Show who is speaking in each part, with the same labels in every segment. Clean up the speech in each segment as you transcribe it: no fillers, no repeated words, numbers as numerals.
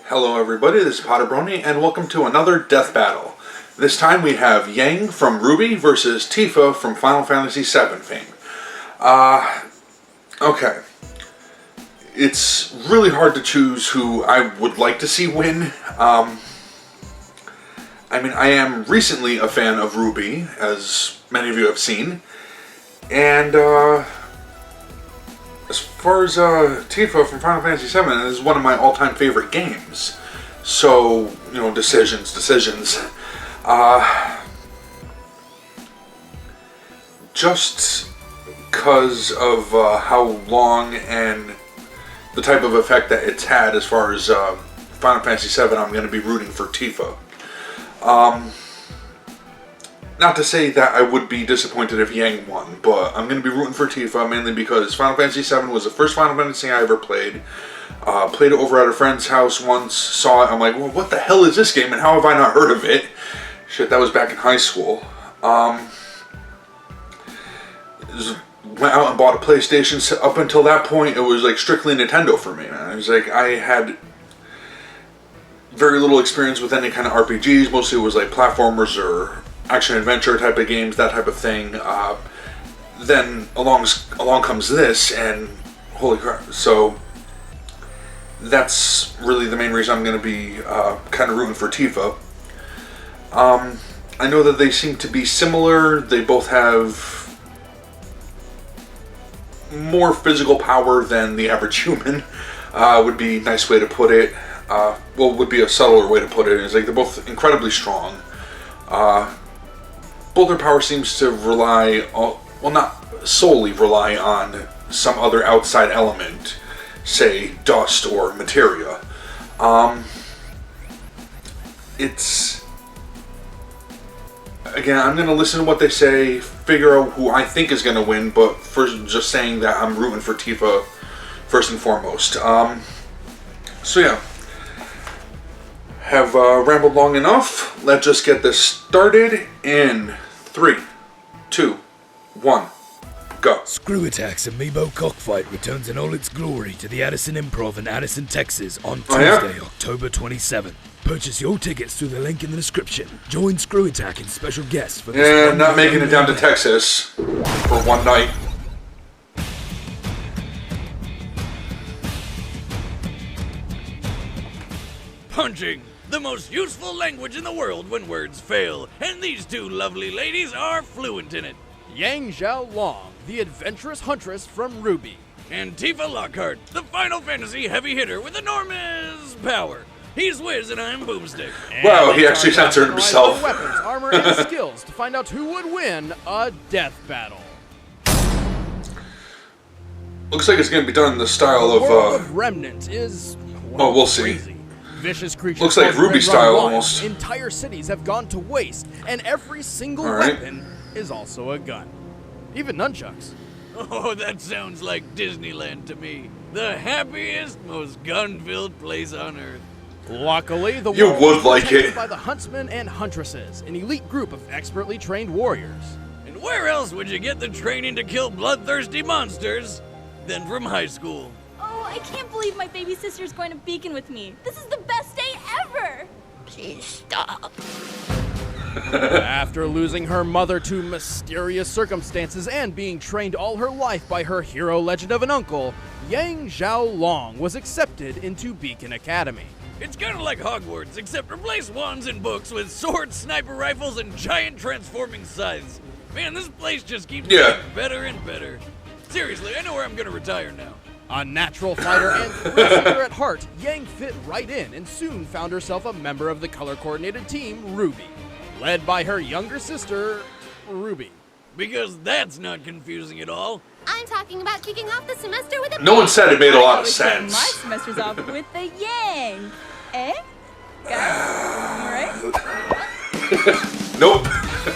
Speaker 1: Hello everybody, this is PotterBrony, and welcome to another death battle. This time we have Yang from RWBY versus Tifa from Final Fantasy VII fame. Okay. It's really hard to choose who I would like to see win. I am recently a fan of RWBY, as many of you have seen. And, as far as Tifa from Final Fantasy VII, it is one of my all-time favorite games. So, decisions. Just because of how long and the type of effect that it's had as far as Final Fantasy VII, I'm going to be rooting for Tifa. Not to say that I would be disappointed if Yang won, but I'm going to be rooting for Tifa mainly because Final Fantasy VII was the first Final Fantasy I ever played. Played it over at a friend's house once, saw it, I'm like, well, what the hell is this game and how have I not heard of it? Shit, that was back in high school. Went out and bought a PlayStation. Up until that point, it was like strictly Nintendo for me, man. It was like, I had very little experience with any kind of RPGs. Mostly it was like platformers or action-adventure type of games, that type of thing. Then along comes this, and holy crap. So that's really the main reason I'm going to be kind of rooting for Tifa. I know that they seem to be similar. They both have more physical power than the average human. Would be a nice way to put it. Would be a subtler way to put it. It's like they're both incredibly strong. Both their power seems to rely on, well, not solely rely on some other outside element, say dust or materia. It's, again, I'm going to listen to what they say, figure out who I think is going to win, but first just saying that I'm rooting for Tifa first and foremost. So yeah, have rambled long enough. Let's just get this started in 3, 2, 1, go.
Speaker 2: Screw Attack's Amiibo Cockfight returns in all its glory to the Addison Improv in Addison, Texas on Tuesday, October 27th. Purchase your tickets through the link in the description. Join Screw Attack and special guests for this.
Speaker 1: Yeah, not making it down to Texas for one night.
Speaker 3: Punching, the most useful language in the world when words fail, and these two lovely ladies are fluent in it.
Speaker 4: Yang Xiao, the adventurous huntress from RWBY.
Speaker 3: And Tifa Lockhart, the Final Fantasy heavy hitter with enormous power. He's Wiz and I'm Boomstick.
Speaker 1: Wow, he actually censored himself.
Speaker 4: Weapons, armor, and skills to find out who would win a death battle.
Speaker 1: Looks like it's going to be done in the style
Speaker 4: The world
Speaker 1: of,
Speaker 4: of Remnant is,
Speaker 1: we'll see.
Speaker 4: crazy. Vicious creatures.
Speaker 1: Looks like RWBY style almost.
Speaker 4: Entire cities have gone to waste, and every single weapon is also a gun. Even nunchucks.
Speaker 3: Oh, that sounds like Disneyland to me. The happiest, most gun-filled place on Earth.
Speaker 4: Luckily, the
Speaker 1: You
Speaker 4: world
Speaker 1: would
Speaker 4: is
Speaker 1: like
Speaker 4: protected
Speaker 1: it.
Speaker 4: by the huntsmen and huntresses, an elite group of expertly trained warriors.
Speaker 3: And where else would you get the training to kill bloodthirsty monsters than from high school?
Speaker 5: Oh, I can't believe my baby sister's going to Beacon with me. This is the best day ever! Please stop.
Speaker 4: After losing her mother to mysterious circumstances and being trained all her life by her hero legend of an uncle, Yang Xiao was accepted into Beacon Academy.
Speaker 3: It's kind of like Hogwarts, except replace wands and books with swords, sniper rifles, and giant transforming scythes. Man, this place just keeps getting better and better. Seriously, I know where I'm gonna retire now.
Speaker 4: A natural fighter and thrill-seeker at heart, Yang fit right in and soon found herself a member of the color-coordinated team, RWBY, led by her younger sister, Ruby.
Speaker 3: Because that's not confusing at all.
Speaker 5: I'm talking about kicking off the semester with a
Speaker 1: No one said it made a lot of
Speaker 5: start
Speaker 1: sense.
Speaker 5: My semester's off with the Yang. Eh? Guys, am I right?
Speaker 1: Nope.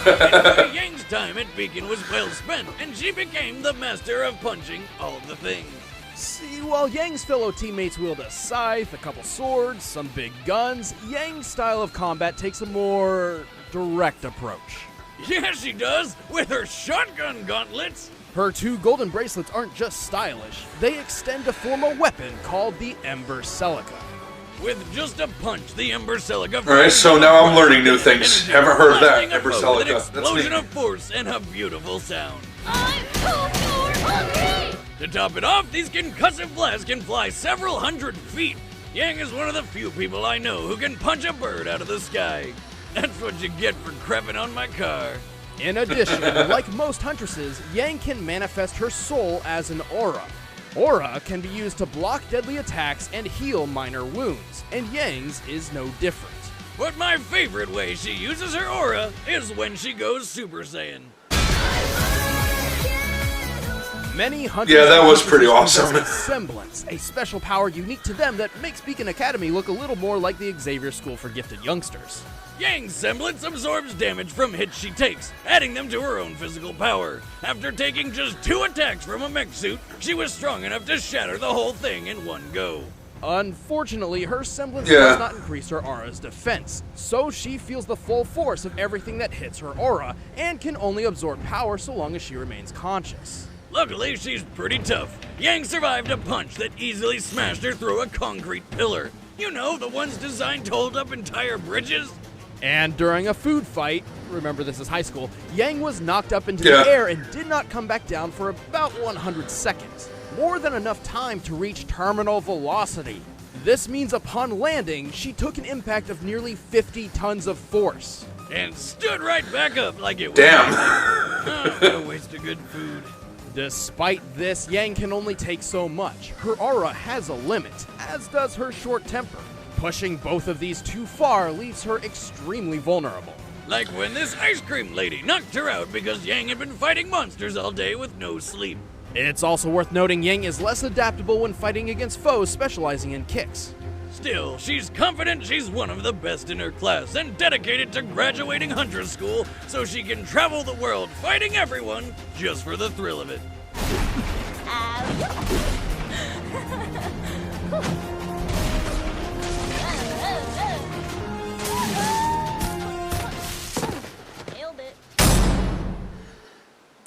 Speaker 3: Anyway, Yang's time at Beacon was well spent, and she became the master of punching all of the things.
Speaker 4: See, while Yang's fellow teammates wield a scythe, a couple swords, some big guns, Yang's style of combat takes a more direct approach.
Speaker 3: Yeah, she does, with her shotgun gauntlets.
Speaker 4: Her two golden bracelets aren't just stylish, they extend to form a weapon called the Ember Celica.
Speaker 3: With just a punch, the Ember Celica.
Speaker 1: Alright, so now I'm learning new things. Haven't heard of that, Ember
Speaker 3: An
Speaker 1: Celica. That's
Speaker 3: explosion
Speaker 1: neat.
Speaker 3: of force and a beautiful sound.
Speaker 5: I'm so hungry!
Speaker 3: To top it off, these concussive blasts can fly several hundred feet. Yang is one of the few people I know who can punch a bird out of the sky. That's what you get for crapping on my car.
Speaker 4: In addition, like most huntresses, Yang can manifest her soul as an aura. Aura can be used to block deadly attacks and heal minor wounds, and Yang's is no different.
Speaker 3: But my favorite way she uses her aura is when she goes Super Saiyan.
Speaker 4: Many hunters
Speaker 1: Yeah, that was pretty
Speaker 4: possess
Speaker 1: awesome.
Speaker 4: a semblance, a special power unique to them that makes Beacon Academy look a little more like the Xavier School for Gifted Youngsters.
Speaker 3: Yang's semblance absorbs damage from hits she takes, adding them to her own physical power. After taking just 2 attacks from a mech suit, she was strong enough to shatter the whole thing in one go.
Speaker 4: Unfortunately, her semblance
Speaker 1: Yeah.
Speaker 4: does not increase her aura's defense, so she feels the full force of everything that hits her aura, and can only absorb power so long as she remains conscious.
Speaker 3: Luckily, she's pretty tough. Yang survived a punch that easily smashed her through a concrete pillar. You know, the ones designed to hold up entire bridges?
Speaker 4: And during a food fight, remember this is high school, Yang was knocked up into
Speaker 1: Yeah.
Speaker 4: the air and did not come back down for about 100 seconds. More than enough time to reach terminal velocity. This means upon landing, she took an impact of nearly 50 tons of force.
Speaker 3: And stood right back up like it was.
Speaker 1: Damn.
Speaker 3: Oh, what a waste of good food.
Speaker 4: Despite this, Yang can only take so much. Her aura has a limit, as does her short temper. Pushing both of these too far leaves her extremely vulnerable.
Speaker 3: Like when this ice cream lady knocked her out because Yang had been fighting monsters all day with no sleep.
Speaker 4: It's also worth noting Yang is less adaptable when fighting against foes specializing in kicks.
Speaker 3: Still, she's confident she's one of the best in her class and dedicated to graduating Huntress School so she can travel the world fighting everyone just for the thrill of it.
Speaker 5: Nailed it.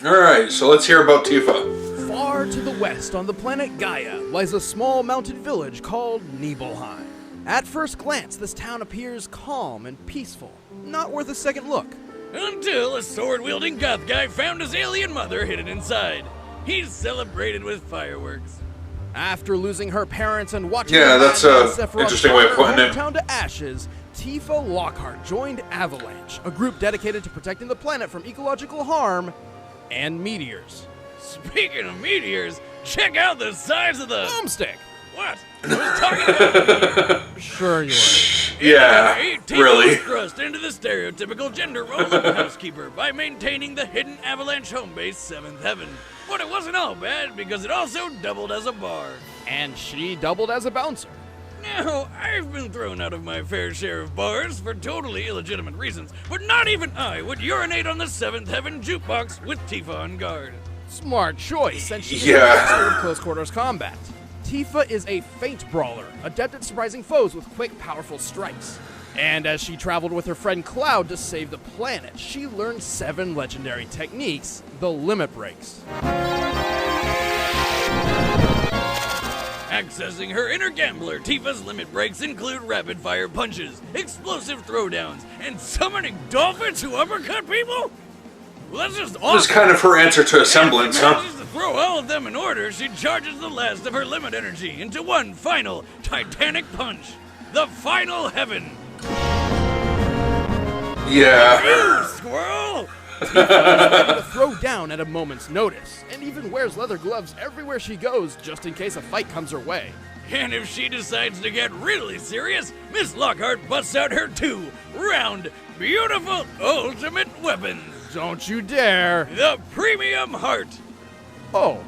Speaker 1: Alright, so let's hear about Tifa.
Speaker 4: Far to the west on the planet Gaia lies a small mountain village called Nibelheim. At first glance, this town appears calm and peaceful, not worth a second look.
Speaker 3: Until a sword-wielding goth guy found his alien mother hidden inside. He's celebrated with fireworks.
Speaker 4: After losing her parents and watching
Speaker 1: Yeah,
Speaker 4: her
Speaker 1: that's
Speaker 4: madman
Speaker 1: a
Speaker 4: Sephiroth
Speaker 1: interesting way of
Speaker 4: burn
Speaker 1: putting
Speaker 4: her
Speaker 1: it.
Speaker 4: hometown to ashes, Tifa Lockhart joined Avalanche, a group dedicated to protecting the planet from ecological harm and meteors.
Speaker 3: Speaking of meteors, check out the size of the...
Speaker 4: Boomstick!
Speaker 3: What? I was talking about...
Speaker 4: Sure you are.
Speaker 1: Yeah,
Speaker 3: Tifa
Speaker 1: really.
Speaker 3: was thrust into the stereotypical gender role of housekeeper by maintaining the hidden Avalanche home base 7th Heaven. But it wasn't all bad because it also doubled as a bar.
Speaker 4: And she doubled as a bouncer.
Speaker 3: Now, I've been thrown out of my fair share of bars for totally illegitimate reasons, but not even I would urinate on the 7th Heaven jukebox with Tifa on guard.
Speaker 4: Smart choice, since she's
Speaker 1: Yeah.
Speaker 4: a master of close quarters combat. Tifa is a feint brawler, adept at surprising foes with quick, powerful strikes. And as she traveled with her friend Cloud to save the planet, she learned 7 legendary techniques, the limit breaks.
Speaker 3: Accessing her inner gambler, Tifa's limit breaks include rapid-fire punches, explosive throwdowns, and summoning dolphins who uppercut people? Well, that's just
Speaker 1: This is
Speaker 3: awesome.
Speaker 1: kind of her answer to a semblance,
Speaker 3: If she
Speaker 1: huh?
Speaker 3: manages to throw all of them in order, she charges the last of her limit energy into one final titanic punch. The final heaven.
Speaker 1: Yeah.
Speaker 3: You squirrel!
Speaker 4: Able to throw down at a moment's notice, and even wears leather gloves everywhere she goes just in case a fight comes her way.
Speaker 3: And if she decides to get really serious, Miss Lockhart busts out her 2 round, beautiful ultimate weapons.
Speaker 4: Don't you dare!
Speaker 3: The Premium Heart.
Speaker 4: Oh.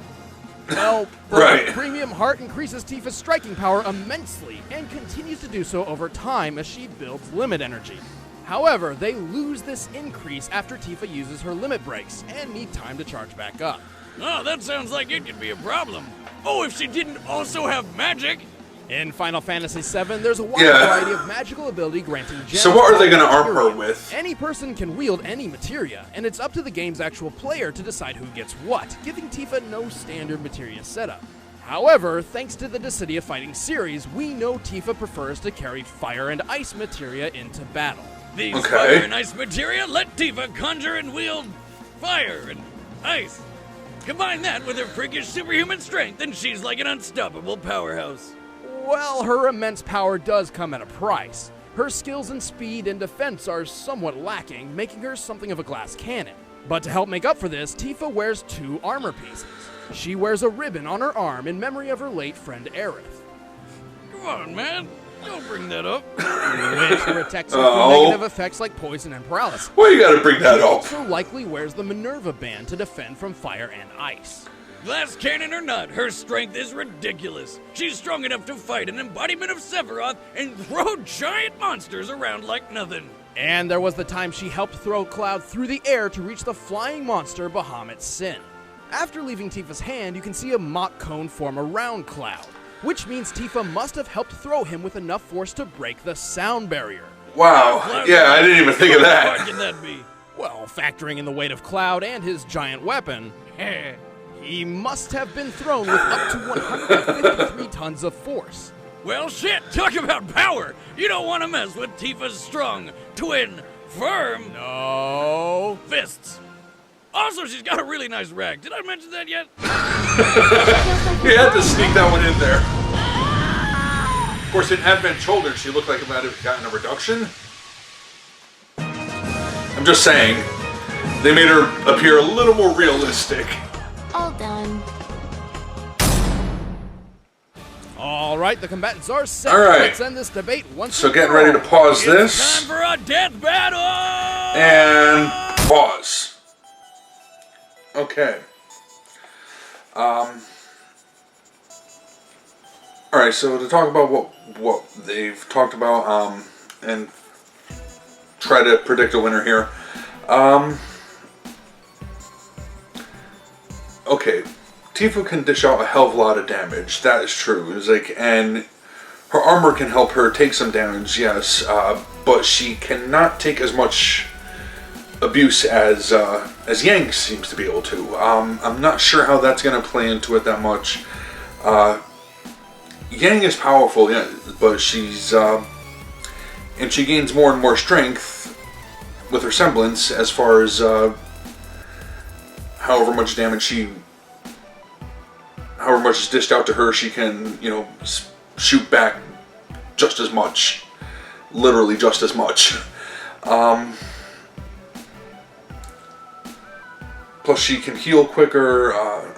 Speaker 4: Well, the
Speaker 1: Right.
Speaker 4: Premium Heart increases Tifa's striking power immensely, and continues to do so over time as she builds limit energy. However, they lose this increase after Tifa uses her limit breaks, and need time to charge back up.
Speaker 3: Oh, that sounds like it could be a problem. Oh, if she didn't also have magic.
Speaker 4: In Final Fantasy VII, there's a wide
Speaker 1: Yeah.
Speaker 4: variety of magical ability granting gems.
Speaker 1: So what are they gonna
Speaker 4: called
Speaker 1: arm her
Speaker 4: materia.
Speaker 1: with?
Speaker 4: Any person can wield any materia, and it's up to the game's actual player to decide who gets what, giving Tifa no standard materia setup. However, thanks to the Dissidia Fighting series, we know Tifa prefers to carry fire and ice materia into battle.
Speaker 3: These
Speaker 1: Okay.
Speaker 3: fire and ice materia let Tifa conjure and wield fire and ice. Combine that with her freakish superhuman strength, and she's like an unstoppable powerhouse.
Speaker 4: Well, her immense power does come at a price. Her skills in speed and defense are somewhat lacking, making her something of a glass cannon. But to help make up for this, Tifa wears 2 armor pieces. She wears a ribbon on her arm in memory of her late friend Aerith,
Speaker 3: Come on, man. Don't bring that up.
Speaker 4: which protects her from negative effects like poison and paralysis.
Speaker 1: Why you gotta bring that
Speaker 4: She
Speaker 1: up?
Speaker 4: also likely wears the Minerva band to defend from fire and ice.
Speaker 3: Glass cannon or not, her strength is ridiculous. She's strong enough to fight an embodiment of Sephiroth and throw giant monsters around like nothing.
Speaker 4: And there was the time she helped throw Cloud through the air to reach the flying monster Bahamut Sin. After leaving Tifa's hand, you can see a Mach cone form around Cloud, which means Tifa must have helped throw him with enough force to break the sound barrier.
Speaker 1: Wow. Yeah, I didn't even think of
Speaker 3: How hard
Speaker 1: that.
Speaker 3: can that be?
Speaker 4: Well, factoring in the weight of Cloud and his giant weapon, he must have been thrown with up to 153 tons of force.
Speaker 3: Well, shit, talk about power. You don't want to mess with Tifa's strong, twin, firm
Speaker 4: No.
Speaker 3: fists. Also, she's got a really nice rag. Did I mention that yet?
Speaker 1: You had to sneak that one in there. Of course, in Advent Children, she looked like it might have gotten a reduction. I'm just saying, they made her appear a little more realistic.
Speaker 6: All done.
Speaker 4: All right, the combatants are set.
Speaker 1: All right.
Speaker 4: Let's end this debate once
Speaker 1: So
Speaker 4: and
Speaker 1: getting
Speaker 4: for
Speaker 1: ready to
Speaker 4: all.
Speaker 1: pause
Speaker 3: It's
Speaker 1: this.
Speaker 3: time for a death battle!
Speaker 1: And pause. Okay. Alright, so to talk about what they've talked about, and try to predict a winner here. Okay. Tifa can dish out a hell of a lot of damage. That is true. It's like, and her armor can help her take some damage, yes, but she cannot take as much abuse as Yang seems to be able to. I'm not sure how that's going to play into it that much. Yang is powerful, yeah, but she's and she gains more and more strength with her semblance as far as however much is dished out to her, she can, you know, shoot back just as much, literally just as much. Plus, she can heal quicker,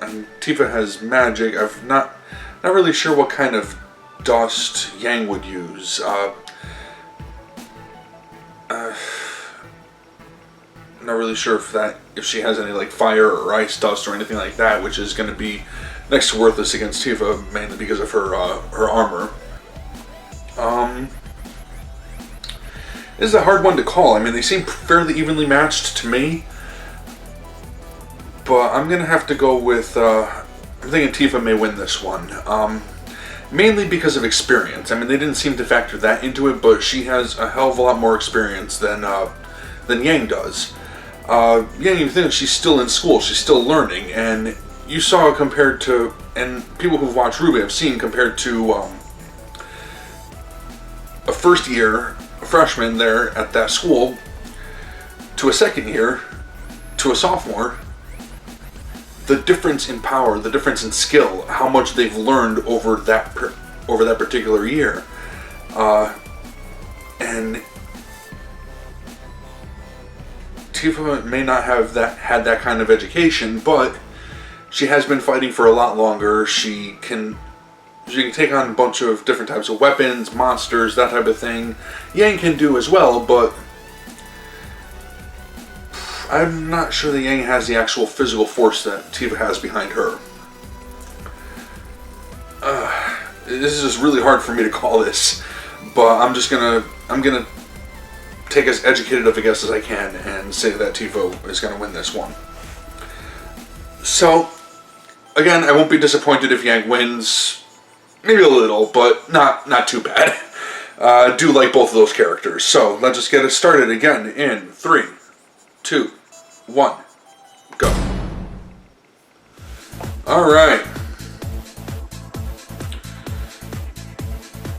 Speaker 1: and Tifa has magic. I'm not really sure what kind of dust Yang would use. Not really sure if she has any like fire or ice dust or anything like that, which is going to be next to worthless against Tifa, mainly because of her armor. This is a hard one to call. I mean, they seem fairly evenly matched to me. But I'm going to have to go with, I'm thinking Tifa may win this one. Mainly because of experience. I mean, they didn't seem to factor that into it, but she has a hell of a lot more experience than Yang does. Yang, you think she's still in school, she's still learning, and you saw compared to, and people who've watched Ruby have seen compared to a first year freshman there at that school, to a second year, to a sophomore, the difference in power, the difference in skill, how much they've learned over that particular year, and Tifa may not have had that kind of education, but she has been fighting for a lot longer. She can take on a bunch of different types of weapons, monsters, that type of thing. Yang can do as well, but I'm not sure that Yang has the actual physical force that Tifa has behind her. This is just really hard for me to call this, but I'm gonna take as educated of a guess as I can and say that Tifa is gonna win this one. So, again, I won't be disappointed if Yang wins. Maybe a little, but not too bad. I do like both of those characters. So, let's just get it started again in 3, 2, 1, go. Alright.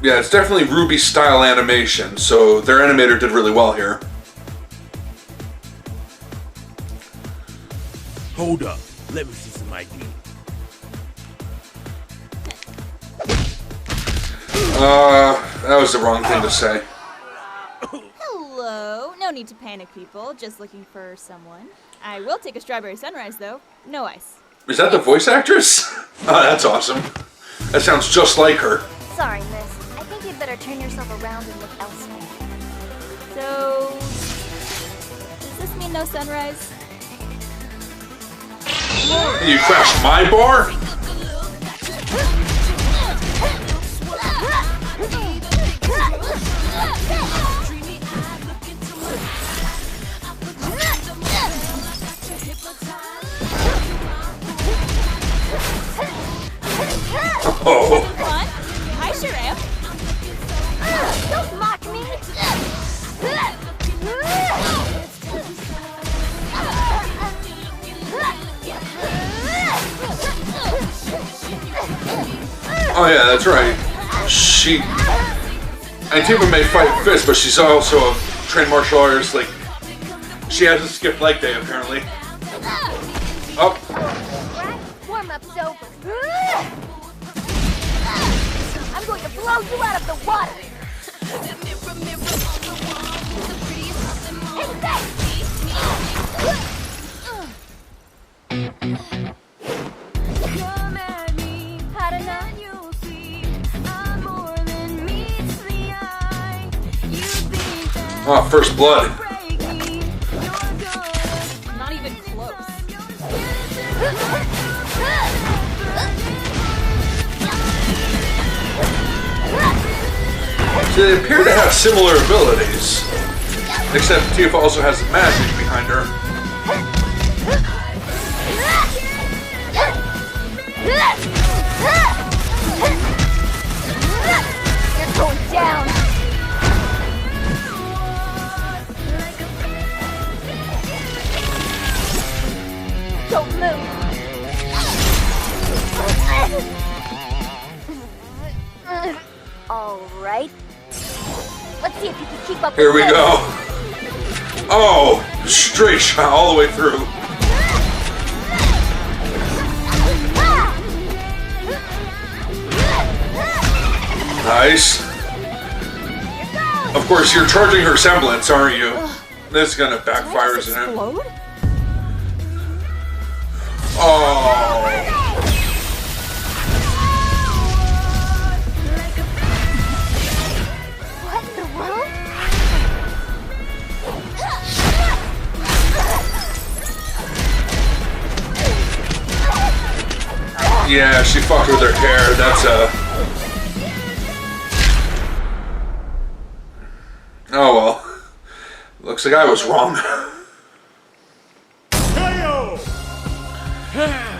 Speaker 1: Yeah, it's definitely Ruby style animation, so their animator did really well here.
Speaker 2: Hold up. Let me see some ID.
Speaker 1: That was the wrong thing to say.
Speaker 5: Hello. No need to panic, people. Just looking for someone. I will take a strawberry sunrise, though. No ice.
Speaker 1: Is that the voice actress? Oh, that's awesome. That sounds just like her.
Speaker 6: Sorry, miss. I think you'd better turn yourself around and look elsewhere.
Speaker 5: So, does this mean no sunrise?
Speaker 1: You crashed my bar? Oh.
Speaker 5: Fun? I sure am.
Speaker 6: Don't mock me!
Speaker 1: Oh yeah, that's right. And Tifa may fight fists, but she's also a trained martial artist. Like, she has a skip leg day apparently. Oh.
Speaker 6: Warm-up's over. I'm going to blow you out of the water!
Speaker 1: Oh, first blood.
Speaker 5: Not even close.
Speaker 1: So they appear to have similar abilities. Except Tifa also has magic behind her.
Speaker 6: You're going down! Don't move! All right. Let's see if you can keep up.
Speaker 1: Here we
Speaker 6: with this.
Speaker 1: go. Oh, straight shot all the way through. Nice. Of course, you're charging her semblance, aren't you? This is gonna backfire, isn't it?
Speaker 5: Explode?
Speaker 1: Oh.
Speaker 6: What in the world?
Speaker 1: Yeah, she fucked with her hair. That's Oh well. Looks like I was wrong.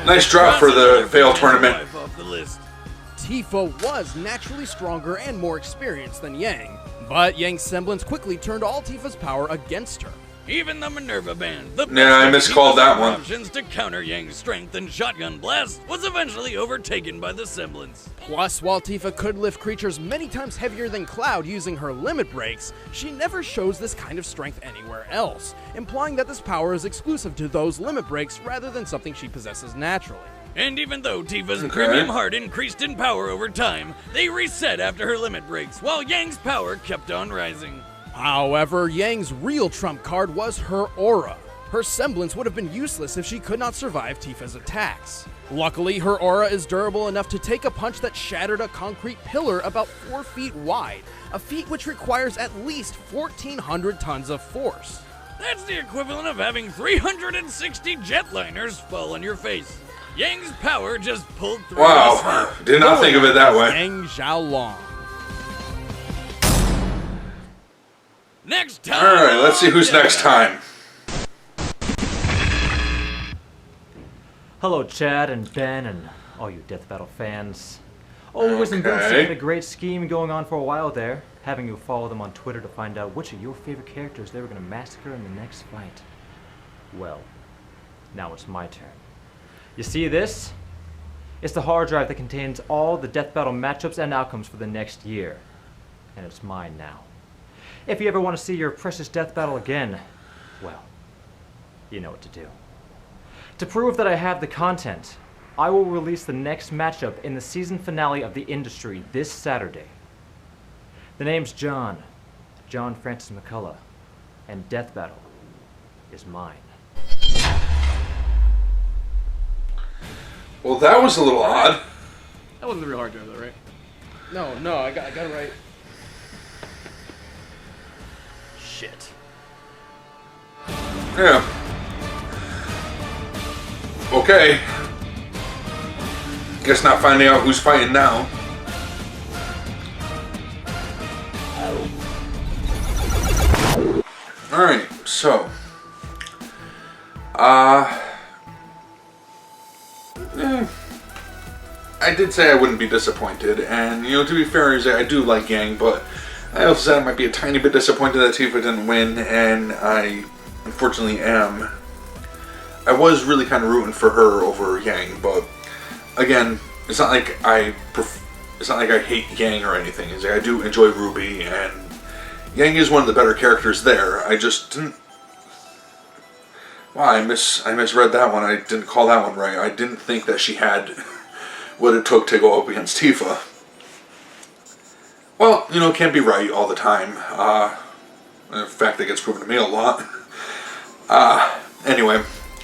Speaker 1: Nice drop for the Veil tournament.
Speaker 3: Off the list.
Speaker 4: Tifa was naturally stronger and more experienced than Yang, but Yang's semblance quickly turned all Tifa's power against her.
Speaker 3: Even the Minerva Band, the
Speaker 1: Yeah, I
Speaker 3: best of
Speaker 1: miscalled
Speaker 3: Tifa's
Speaker 1: that one.
Speaker 3: options to counter Yang's strength and shotgun blast, was eventually overtaken by the semblance.
Speaker 4: Plus, while Tifa could lift creatures many times heavier than Cloud using her limit breaks, she never shows this kind of strength anywhere else, implying that this power is exclusive to those limit breaks rather than something she possesses naturally.
Speaker 3: And even though Tifa's premium heart increased in power over time, they reset after her limit breaks, while Yang's power kept on rising.
Speaker 4: However, Yang's real trump card was her aura. Her semblance would have been useless if she could not survive Tifa's attacks. Luckily, her aura is durable enough to take a punch that shattered a concrete pillar about 4 feet wide, a feat which requires at least 1,400 tons of force.
Speaker 3: That's the equivalent of having 360 jetliners fall on your face. Yang's power just pulled through.
Speaker 1: Wow, did not think of it that way.
Speaker 4: Yang Xiaolong.
Speaker 3: Next time.
Speaker 1: Alright, let's see who's next time.
Speaker 7: Hello, Chad and Ben and all you Death Battle fans. Always and Boomstick had a great scheme going on for a while there, having you follow them on Twitter to find out which of your favorite characters they were going to massacre in the next fight. Well, now it's my turn. You see this? It's the hard drive that contains all the Death Battle matchups and outcomes for the next year. and it's mine now. If you ever want to see your precious death battle again, well, you know what to do. To prove that I have the content, I will release the next matchup in the season finale of The Industry this Saturday. The name's John Francis McCullough, and Death Battle is mine.
Speaker 1: Well, that was a little odd.
Speaker 3: That wasn't the real hard drive, though, right?
Speaker 4: No, I got it right.
Speaker 3: Shit.
Speaker 1: Yeah. Okay. Guess not finding out who's fighting now. Alright, so. I did say I wouldn't be disappointed, and, you know, to be fair, I do like Yang, but I also said I might be a tiny bit disappointed that Tifa didn't win, and I unfortunately am. I was really kind of rooting for her over Yang, but again, it's not like I hate Yang or anything. It's like I do enjoy Ruby, and Yang is one of the better characters there. I just didn't. Wow, I misread that one. I didn't call that one right. I didn't think that she had what it took to go up against Tifa. Well, you know, it can't be right all the time. In fact, that gets proven to me a lot. Anyway,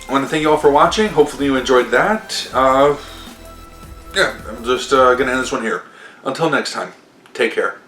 Speaker 1: I want to thank you all for watching. Hopefully you enjoyed that. Yeah, I'm just going to end this one here. Until next time, take care.